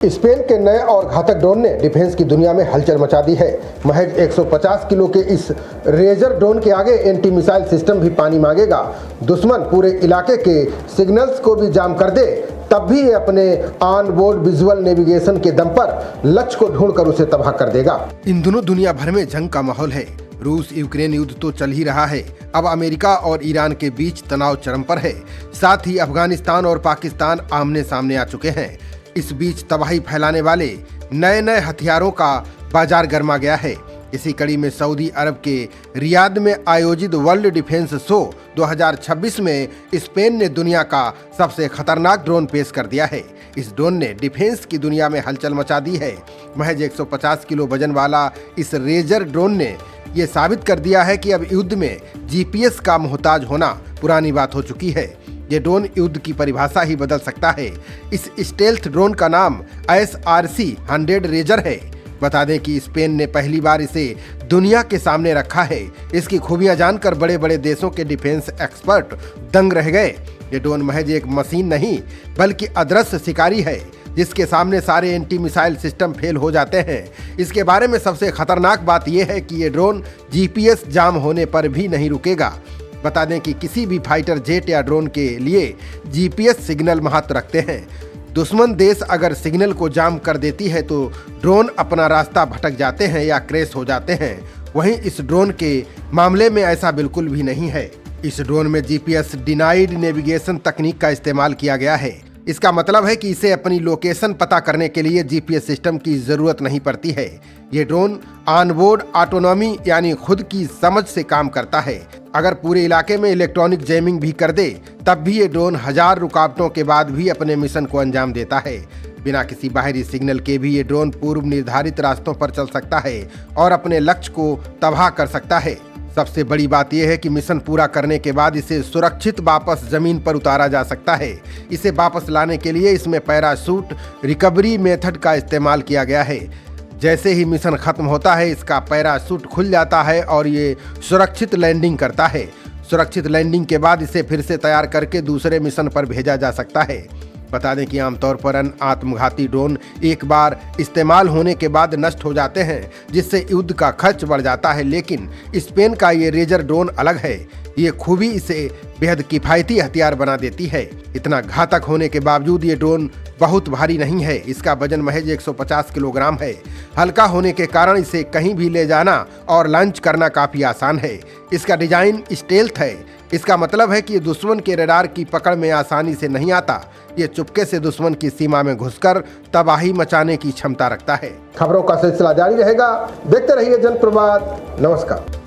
Spain के नए और घातक ड्रोन ने डिफेंस की दुनिया में हलचल मचा दी है। महज 150 किलो के इस रेजर ड्रोन के आगे एंटी मिसाइल सिस्टम भी पानी मांगेगा। दुश्मन पूरे इलाके के सिग्नल्स को भी जाम कर दे तब भी ये अपने ऑन बोर्ड विजुअल नेविगेशन के दम पर लक्ष्य को ढूंढकर उसे तबाह कर देगा। इन दोनों दुनिया भर में जंग का माहौल है। रूस यूक्रेन युद्ध तो चल ही रहा है। अब अमेरिका और ईरान के बीच तनाव चरम पर है। साथ ही अफगानिस्तान और पाकिस्तान आमने सामने आ चुके हैं। इस बीच तबाही फैलाने वाले नए नए हथियारों का बाजार गर्मा गया है। इसी कड़ी में सऊदी अरब के रियाद में आयोजित वर्ल्ड डिफेंस शो 2026 में स्पेन ने दुनिया का सबसे खतरनाक ड्रोन पेश कर दिया है। इस ड्रोन ने डिफेंस की दुनिया में हलचल मचा दी है। महज 150 किलो वजन वाला इस रेजर ड्रोन ने ये साबित कर दिया है कि अब युद्ध में जीपीएस का मोहताज होना पुरानी बात हो चुकी है। ये ड्रोन युद्ध की परिभाषा ही बदल सकता है। इस स्टेल्थ ड्रोन का नाम SRC-100 रेजर है। बता दें कि स्पेन ने पहली बार इसे दुनिया के सामने रखा है। इसकी खूबियां जानकर बड़े बड़े देशों के डिफेंस एक्सपर्ट दंग रह गए। ये ड्रोन महज एक मशीन नहीं बल्कि अदृश्य शिकारी है जिसके सामने सारे एंटी मिसाइल सिस्टम फेल हो जाते हैं। इसके बारे में सबसे खतरनाक बात यह है कि ये ड्रोन जीपीएस जाम होने पर भी नहीं रुकेगा। बता दें कि किसी भी फाइटर जेट या ड्रोन के लिए जीपीएस सिग्नल महत्व रखते हैं। दुश्मन देश अगर सिग्नल को जाम कर देती है तो ड्रोन अपना रास्ता भटक जाते हैं या क्रैश हो जाते हैं। वहीं इस ड्रोन के मामले में ऐसा बिल्कुल भी नहीं है। इस ड्रोन में जीपीएस डिनाइड नेविगेशन तकनीक का इस्तेमाल किया गया है। इसका मतलब है कि इसे अपनी लोकेशन पता करने के लिए जीपीएस सिस्टम की जरूरत नहीं पड़ती है। ये ड्रोन ऑनबोर्ड ऑटोनॉमी यानी खुद की समझ से काम करता है। अगर पूरे इलाके में इलेक्ट्रॉनिक जैमिंग भी कर दे तब भी ये ड्रोन 1000 रुकावटों के बाद भी अपने मिशन को अंजाम देता है। बिना किसी बाहरी सिग्नल के भी ये ड्रोन पूर्व निर्धारित रास्तों पर चल सकता है और अपने लक्ष्य को तबाह कर सकता है। सबसे बड़ी बात यह है कि मिशन पूरा करने के बाद इसे सुरक्षित वापस जमीन पर उतारा जा सकता है। इसे वापस लाने के लिए इसमें पैराशूट रिकवरी मेथड का इस्तेमाल किया गया है। जैसे ही मिशन खत्म होता है इसका पैराशूट खुल जाता है और ये सुरक्षित लैंडिंग करता है। सुरक्षित लैंडिंग के बाद इसे फिर से तैयार करके दूसरे मिशन पर भेजा जा सकता है। बता दें कि आमतौर पर आत्मघाती ड्रोन एक बार इस्तेमाल होने के बाद नष्ट हो जाते हैं जिससे युद्ध का खर्च बढ़ जाता है, लेकिन स्पेन का ये रेजर ड्रोन अलग है। ये खूबी इसे बेहद किफ़ायती हथियार बना देती है। इतना घातक होने के बावजूद ये ड्रोन बहुत भारी नहीं है। इसका वजन महज 150 किलोग्राम है। हल्का होने के कारण इसे कहीं भी ले जाना और लॉन्च करना काफ़ी आसान है। इसका डिजाइन स्टेल्थ है। इसका मतलब है कि ये दुश्मन के रडार की पकड़ में आसानी से नहीं आता। ये चुपके से दुश्मन की सीमा में घुसकर तबाही मचाने की क्षमता रखता है। खबरों का सिलसिला जारी रहेगा। देखते रहिए जनप्रवाद। नमस्कार।